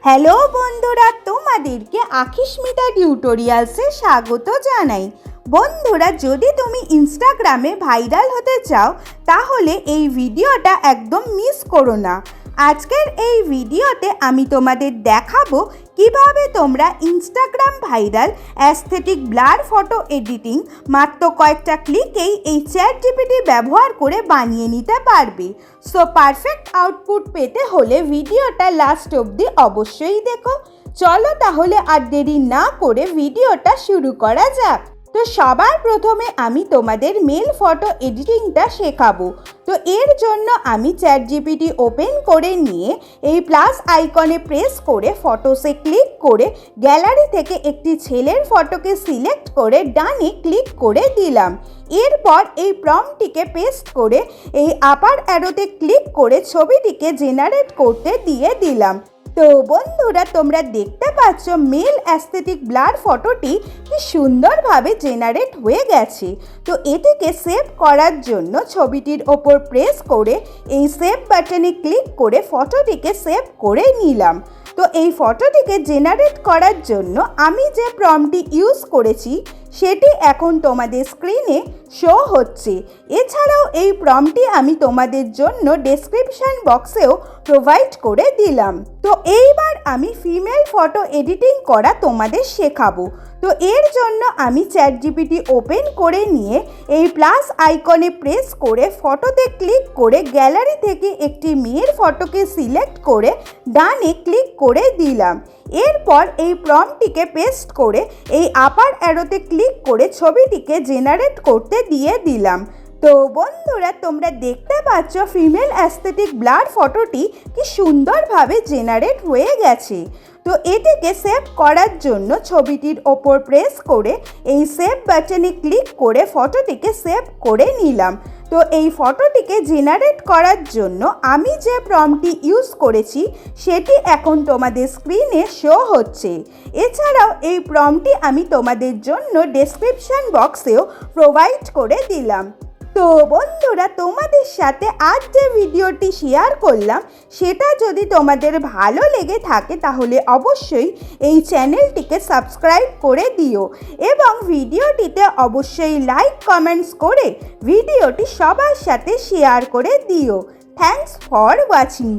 Hello বন্ধুরা, তোমাদেরকে আখিস্মিতা টিউটোরিয়ালসে স্বাগত জানাই। বন্ধুরা, যদি তুমি ইনস্টাগ্রামে ভাইরাল হতে চাও তাহলে এই ভিডিওটা একদম মিস করো না। আজকের এই ভিডিওতে আমি তোমাদের দেখাবো কিভাবে তোমরা Instagram viral aesthetic blur photo editing মাত্র কয়েকটা ক্লিকেই এই চ্যাটজিপিটি ব্যবহার করে বানিয়ে নিতে পারবে। সো পারফেক্ট আউটপুট পেতে হলে ভিডিওটা লাস্ট অবধি অবশ্যই দেখো। চলো তাহলে আর দেরি না করে ভিডিওটা শুরু করা যাক। তো সবার প্রথমে আমি তোমাদের মেল ফটো এডিটিংটা শেখাবো। তো এর জন্য আমি চ্যাটজিপিটি ওপেন করে নিয়ে এই প্লাস আইকনে প্রেস করে ফটোসে ক্লিক করে গ্যালারি থেকে একটি ছেলের ফটোকে সিলেক্ট করে ডানে ক্লিক করে দিলাম। এরপর এই প্রম্পটটিকে পেস্ট করে এই আপার অ্যারোতে ক্লিক করে ছবিটিকে জেনারেট করতে দিয়ে দিলাম। তো বন্ধুরা, তোমরা দেখতে পাচ্ছ মেল অ্যাস্থেটিক ব্লার ফটোটি কি সুন্দরভাবে জেনারেট হয়ে গেছে। তো এটিকে সেভ করার জন্য ছবিটির ওপর প্রেস করে এই সেভ বাটনে ক্লিক করে ফটোটিকে সেভ করে নিলাম। তো এই ফটোটিকে জেনারেট করার জন্য আমি যে প্রম্পটটি ইউজ করেছি সেটি এখন তোমাদের স্ক্রিনে শো হচ্ছে। এছাড়াও এই প্রম্পটটি আমি তোমাদের জন্য ডেসক্রিপশন বক্সেও প্রোভাইড করে দিলাম। তো এইবার আমি ফিমেল ফটো এডিটিং করা তোমাদের শেখাবো। তো এর জন্য আমি চ্যাটজিপিটি ওপেন করে নিয়ে এই প্লাস আইকনে প্রেস করে ফটোতে ক্লিক করে গ্যালারি থেকে একটি মেয়ের ফটোকে সিলেক্ট করে ডানে ক্লিক করে দিলাম। এরপর এই প্রম্পটটিকে পেস্ট করে এই আপার অ্যারোতে ক্লিক করে ছবিটিকে জেনারেট করতে দিয়ে দিলাম। তো বন্ধুরা, তোমরা দেখতে পাচ্ছ ফিমেল অ্যাস্থেটিক ব্লার ফটোটি কি সুন্দরভাবে জেনারেট হয়ে গেছে। তো এটিকে সেভ করার জন্য ছবিটির ওপর প্রেস করে এই সেভ বাটনে ক্লিক করে ফটোটিকে সেভ করে নিলাম। তো এই ফটোটিকে জেনারেট করার জন্য আমি যে প্রম্পটটি ইউজ করেছি সেটি এখন তোমাদের স্ক্রিনে শো হচ্ছে। এছাড়াও এই প্রম্পটটি আমি তোমাদের জন্য ডেসক্রিপশন বক্সেও প্রোভাইড করে দিলাম। তো বন্ধুরা, তোমাদের সাথে আজ যে ভিডিওটি শেয়ার করলাম সেটা যদি তোমাদের ভালো লেগে থাকে তাহলে অবশ্যই এই চ্যানেলটিকে সাবস্ক্রাইব করে দিও এবং ভিডিওটিতে অবশ্যই লাইক কমেন্টস করে ভিডিওটি সবার সাথে শেয়ার করে দিও। Thanks for watching.